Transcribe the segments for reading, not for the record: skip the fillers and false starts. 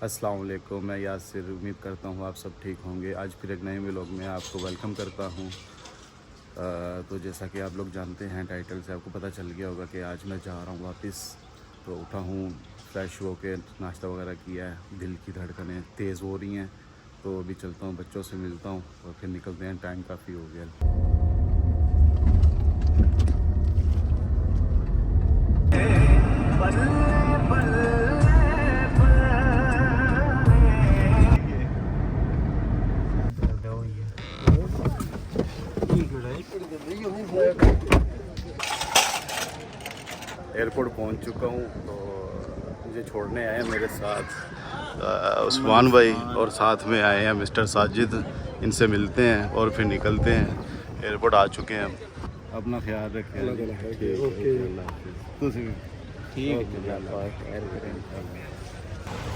अस्सलाम वालेकुम, मैं यासिर। उम्मीद करता हूँ आप सब ठीक होंगे। आज फिर एक नए व्लॉग में आपको वेलकम करता हूँ। तो जैसा कि आप लोग जानते हैं, टाइटल से आपको पता चल गया होगा कि आज मैं जा रहा हूँ वापस। तो उठा हूँ, फ्रेश होके नाश्ता वगैरह किया है। दिल की धड़कनें तेज़ हो रही हैं, तो अभी चलता हूँ, बच्चों से मिलता हूँ और फिर निकलते हैं। टाइम काफ़ी हो गया। एयरपोर्ट पहुंच चुका हूं। तो मुझे छोड़ने आए हैं मेरे साथ उस्मान भाई, और साथ में आए हैं मिस्टर साजिद। इनसे मिलते हैं और फिर निकलते हैं। एयरपोर्ट आ चुके हैं हम। अपना ख्याल रखें।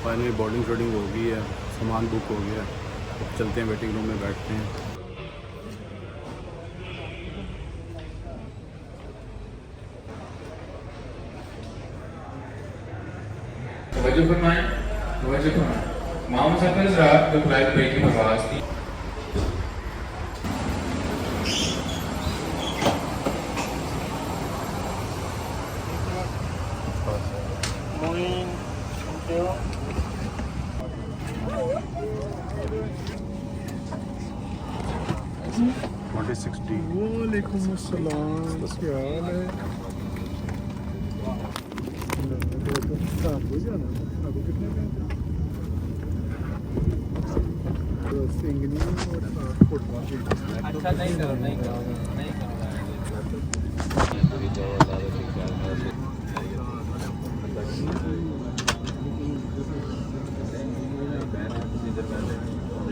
फाइनली बोर्डिंग शोर्डिंग हो गई है, सामान बुक हो गया। अब चलते हैं, वेटिंग रूम में बैठते हैं। मामा सफर रात को फ्लाइट ब्रेकिंग आवाज थी। वालेकुम अस्सलाम, क्या हाल है? अच्छा नहीं करो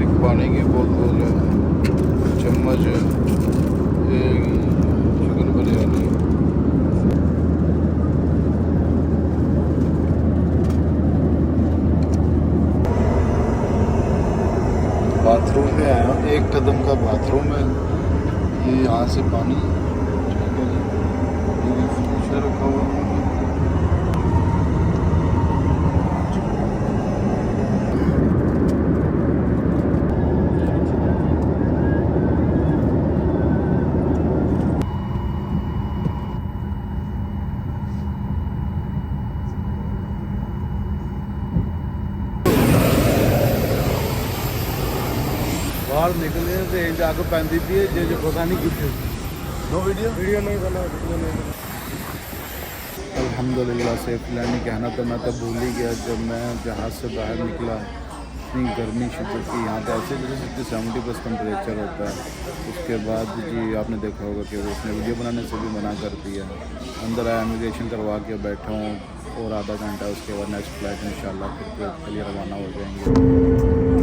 एक पानी की बोतल है, चम्मच है, एक चिकन बिरयानी। बाथरूम में आया, एक कदम का बाथरूम है। ये यहाँ से पानी फ्रीजर रखा हुआ है। बाहर निकलने से जाकर पैंती थी जो पता नहीं कितने। नो वीडियो नहीं बना। अल्हम्दुलिल्लाह सेफ लैंडिंग कहना तो मैं भूल ही गया। जब मैं जहाज़ से बाहर निकला, इतनी गर्मी शुरू की। यहाँ पे ऐसे जैसे 70+ टेम्परेचर होता है। उसके बाद जी आपने देखा होगा कि उसने वीडियो बनाने से भी मना कर दिया। अंदर आया, इमिग्रेशन करवा के बैठा हूँ और आधा घंटा उसके बाद नेक्स्ट फ्लाइट इंशाल्लाह फिर के लिए रवाना हो जाएंगे।